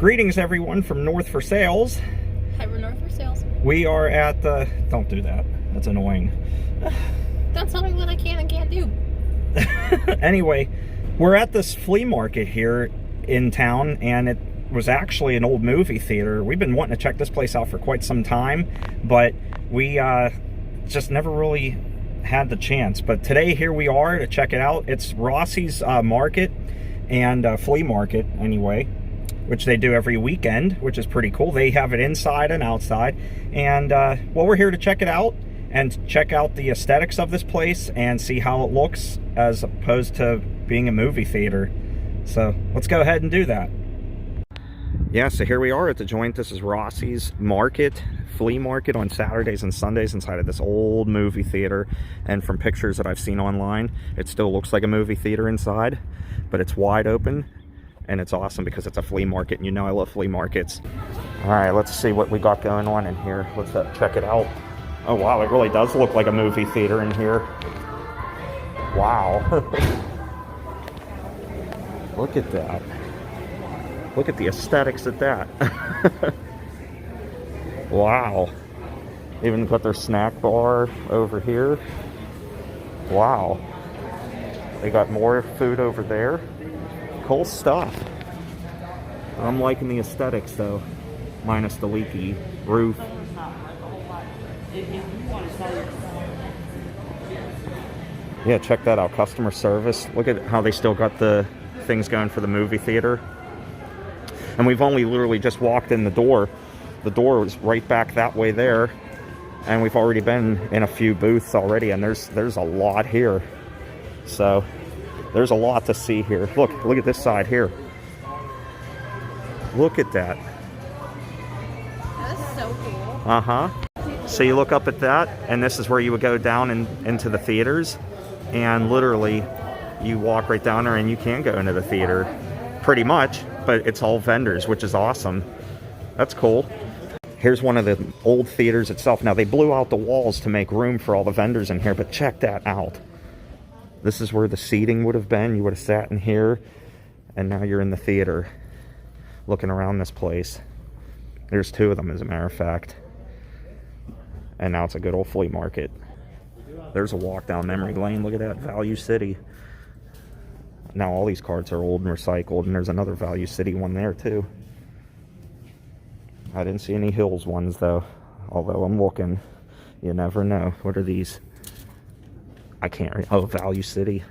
Greetings, everyone, from North Versailles. Hi, we're North Versailles. We are at the... Don't do that. That's annoying. Don't tell me what I can and can't do. Anyway, we're at this flea market here in town, and it was actually an old movie theater. We've been wanting to check this place out for quite some time, but we just never really had the chance. But today, here we are to check it out. It's Rossi's market and flea market, anyway, which they do every weekend, which is pretty cool. They have it inside and outside. And, well, we're here to check it out and check out the aesthetics of this place and see how it looks as opposed to being a movie theater. So let's go ahead and do that. Yeah, so here we are at the joint. This is Rossi's market, flea market on Saturdays and Sundays inside of this old movie theater. And from pictures that I've seen online, it still looks like a movie theater inside, but it's wide open. And it's awesome because it's a flea market, and you know I love flea markets. All right, let's see what we got going on in here. Let's check it out. Oh, wow, it really does look like a movie theater in here. Wow. Look at that. Look at the aesthetics of that. Wow. Even got their snack bar over here. Wow. They got more food over there. Cool stuff. I'm liking the aesthetics though, minus the leaky roof. Yeah, check that out. Customer service. Look at how they still got the things going for the movie theater. And we've only literally just walked in the door. The door was right back that way there. And we've already been in a few booths already, and there's a lot here. So there's a lot to see here. Look at this side here. Look at that. That is so cool. Uh-huh. So you look up at that, and this is where you would go down into the theaters. And literally, you walk right down there, and you can go into the theater. Pretty much, but it's all vendors, which is awesome. That's cool. Here's one of the old theaters itself. Now, they blew out the walls to make room for all the vendors in here, but check that out. This is where the seating would have been. You would have sat in here, and now you're in the theater looking around this place. There's two of them, as a matter of fact. And now it's a good old flea market. There's a walk down memory lane. Look at that, Value City. Now all these cards are old and recycled, and there's another Value City one there, too. I didn't see any Hills ones, though. Although I'm looking. You never know. What are these? I can't read. Oh, Value City.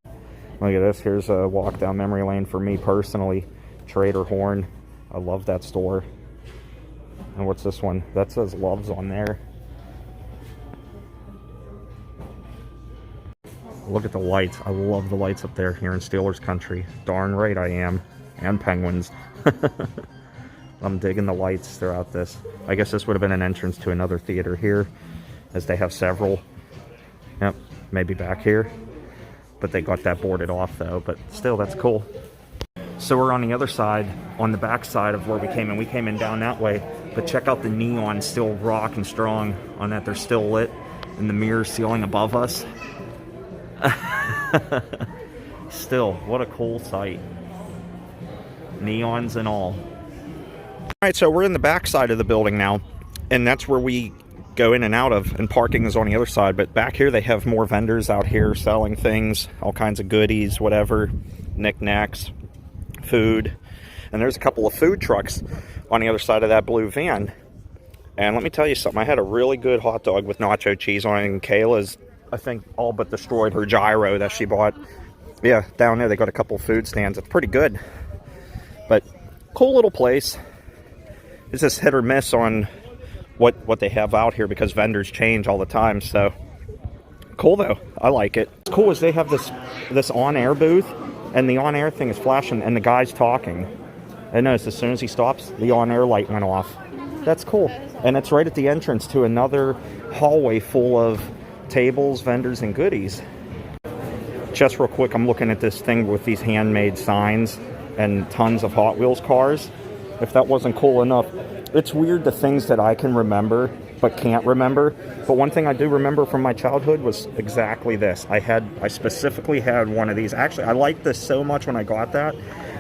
Look at this. Here's a walk down memory lane for me personally. Trader Horn. I love that store. And what's this one? That says Loves on there. Look at the lights. I love the lights up there here in Steelers country. Darn right I am. And Penguins. I'm digging the lights throughout this. I guess this would have been an entrance to another theater here, as they have several. Yep, maybe back here. But they got that boarded off though, but still, that's cool. So we're on the other side, on the back side of where we came in. We came in down that way, but check out the neon, still rocking strong on that. They're still lit in the mirror ceiling above us. Still, what a cool sight. Neons and all. Alright, so we're in the back side of the building now, and that's where we go in and out of, and parking is on the other side. But back here they have more vendors out here selling things, all kinds of goodies, whatever, knickknacks, food. And there's a couple of food trucks on the other side of that blue van. And let me tell you something, I had a really good hot dog with nacho cheese on it, and Kayla's, I think, all but destroyed her gyro that she bought. Yeah, down there they got a couple of food stands. It's pretty good. But cool little place. It's just hit or miss on what they have out here because vendors change all the time. So cool though, I like it. What's cool is they have this on-air booth, and the on-air thing is flashing and the guy's talking. I noticed as soon as he stops, the on-air light went off. That's cool. And it's right at the entrance to another hallway full of tables, vendors, and goodies. Just real quick, I'm looking at this thing with these handmade signs and tons of Hot Wheels cars. If that wasn't cool enough, it's weird the things that I can remember but can't remember. But one thing I do remember from my childhood was exactly this. I specifically had one of these. Actually, I liked this so much when I got that.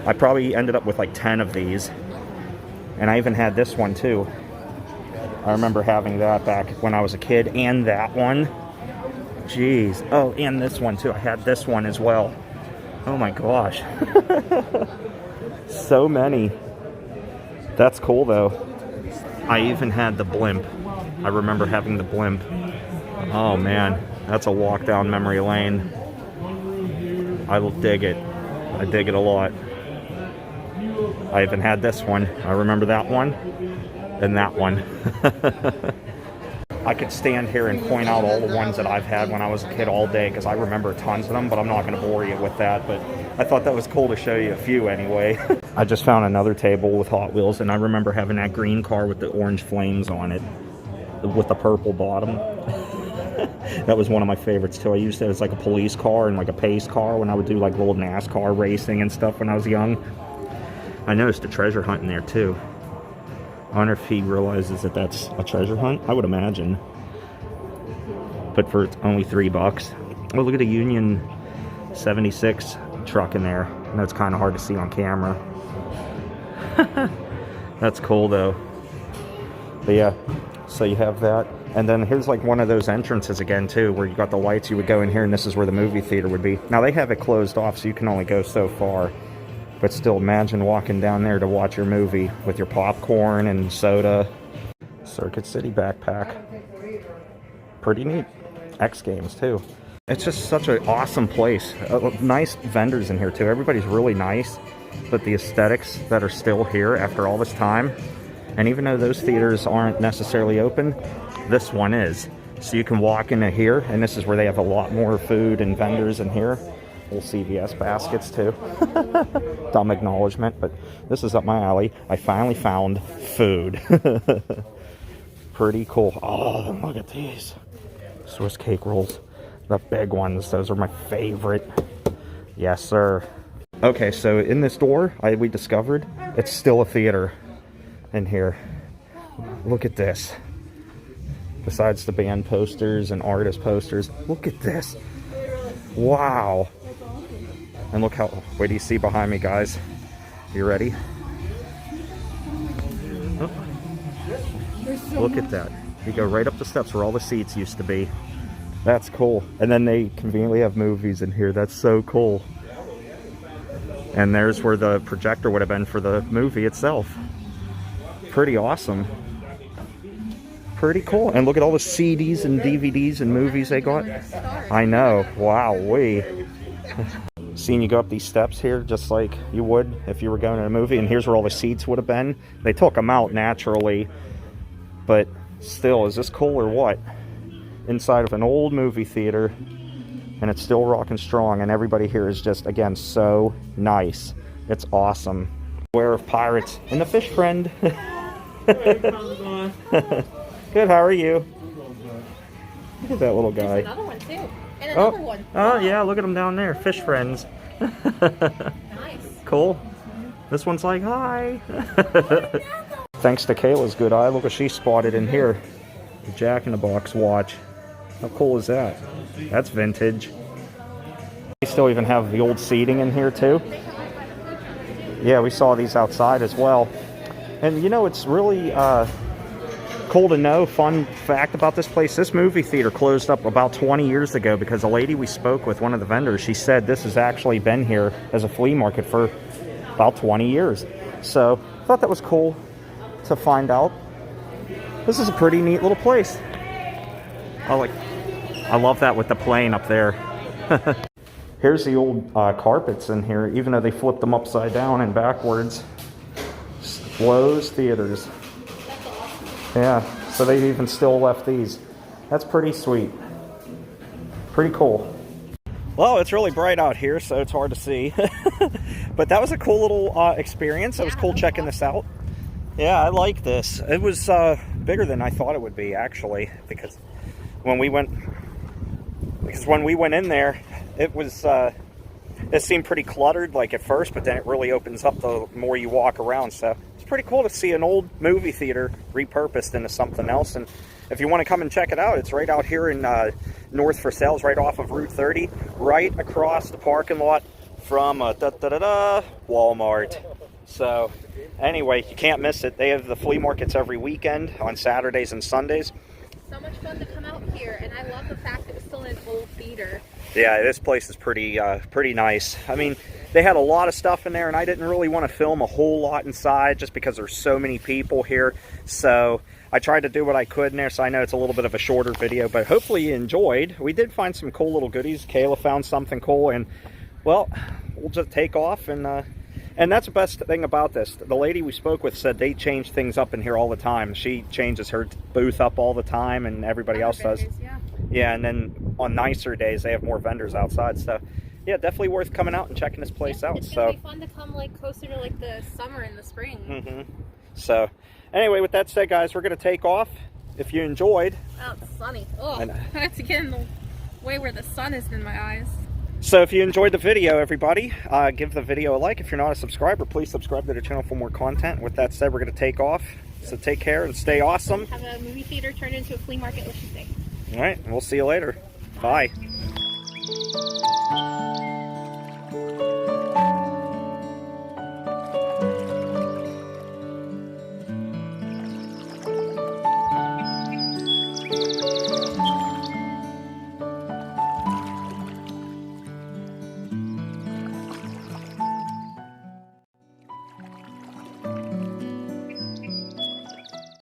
I probably ended up with like 10 of these. And I even had this one too. I remember having that back when I was a kid, and that one. Jeez. Oh, and this one too. I had this one as well. Oh my gosh. So many. That's cool though. I even had the blimp. I remember having the blimp. Oh man, that's a walk down memory lane. I will dig it. I dig it a lot. I even had this one. I remember that one. And that one. I could stand here and point out all the ones that I've had when I was a kid all day, because I remember tons of them, but I'm not going to bore you with that. But I thought that was cool to show you a few anyway. I just found another table with Hot Wheels, and I remember having that green car with the orange flames on it, with the purple bottom. That was one of my favorites too. I used it as like a police car and like a pace car when I would do like little NASCAR racing and stuff when I was young. I noticed a treasure hunt in there too. I wonder if he realizes that that's a treasure hunt. I would imagine. But for only $3. Oh, look at a Union 76 truck in there. I know it's kind of hard to see on camera. That's cool though. But yeah, so you have that. And then here's like one of those entrances again too, where you got the lights. You would go in here and this is where the movie theater would be. Now they have it closed off, so you can only go so far. But still, imagine walking down there to watch your movie with your popcorn and soda. Circuit City backpack. Pretty neat. X Games too. It's just such an awesome place. Nice vendors in here too. Everybody's really nice. But the aesthetics that are still here after all this time. And even though those theaters aren't necessarily open, this one is. So you can walk into here, and this is where they have a lot more food and vendors in here. Little CVS baskets too. Dumb acknowledgement, but this is up my alley. I finally found food. Pretty cool. Oh, look at these. Swiss cake rolls. The big ones. Those are my favorite. Yes, sir. Okay, so in this door, we discovered it's still a theater in here. Look at this. Besides the band posters and artist posters, look at this. Wow. And look how, what do you see behind me, guys? You ready? Oh. Look at that. You go right up the steps where all the seats used to be. That's cool. And then they conveniently have movies in here. That's so cool. And there's where the projector would have been for the movie itself. Pretty awesome. Pretty cool. And look at all the CDs and DVDs and movies they got. I know. Wow-wee. Seeing you go up these steps here just like you would if you were going to a movie, and here's where all the seats would have been. They took them out naturally, but still, is this cool or what? Inside of an old movie theater, and it's still rocking strong, and everybody here is just, again, so nice. It's awesome. Beware of pirates and the fish friend. Hey, how's it going? Good, how are you? Look at that little guy. There's another one too. And another one. Oh, yeah, look at them down there. Fish friends. Nice. Cool. This one's like, hi. Thanks to Kayla's good eye, look what she spotted in here. The Jack-in-the-Box watch. How cool is that? That's vintage. They still even have the old seating in here too. Yeah, we saw these outside as well. And you know, it's really cool to know, fun fact about this place, this movie theater closed up about 20 years ago because a lady we spoke with, one of the vendors, she said this has actually been here as a flea market for about 20 years. So I thought that was cool to find out. This is a pretty neat little place. I love that with the plane up there. Here's the old carpets in here, even though they flipped them upside down and backwards. Lowe's Theaters. Yeah, so they've even still left these. That's pretty sweet. Pretty cool. Well, it's really bright out here, so it's hard to see. But that was a cool little experience. It was cool checking this out. Yeah, I like this. It was bigger than I thought it would be, actually, because when we went in there, it was it seemed pretty cluttered like at first, but then it really opens up the more you walk around. So it's pretty cool to see an old movie theater repurposed into something else. And if you want to come and check it out, it's right out here in North Versailles, right off of Route 30, right across the parking lot from Walmart. So anyway, you can't miss it. They have the flea markets every weekend on Saturdays and Sundays. So much fun to come out here, and I love the fact that it's still an old theater. Yeah, this place is pretty nice. I mean, they had a lot of stuff in there, and I didn't really want to film a whole lot inside just because there's so many people here. So I tried to do what I could in there, so I know it's a little bit of a shorter video, but hopefully you enjoyed. We did find some cool little goodies. Kayla found something cool, and, well, we'll just take off, and that's the best thing about this. The lady we spoke with said they change things up in here all the time. She changes her booth up all the time, and everybody else does. Yeah. Yeah, and then on nicer days, they have more vendors outside. So, yeah, definitely worth coming out and checking this place out. It's gonna be fun to come like closer to like the summer and the spring. So, anyway, with that said, guys, we're gonna take off. If you enjoyed, Oh, it's sunny. Oh, I have to get in the way where the sun is in my eyes. so if you enjoyed the video, everybody, give the video a like. If you're not a subscriber, please subscribe to the channel for more content. With that said, we're gonna take off. So take care and stay awesome. Have a movie theater turned into a flea market. What you think? All right, and we'll see you later. Bye.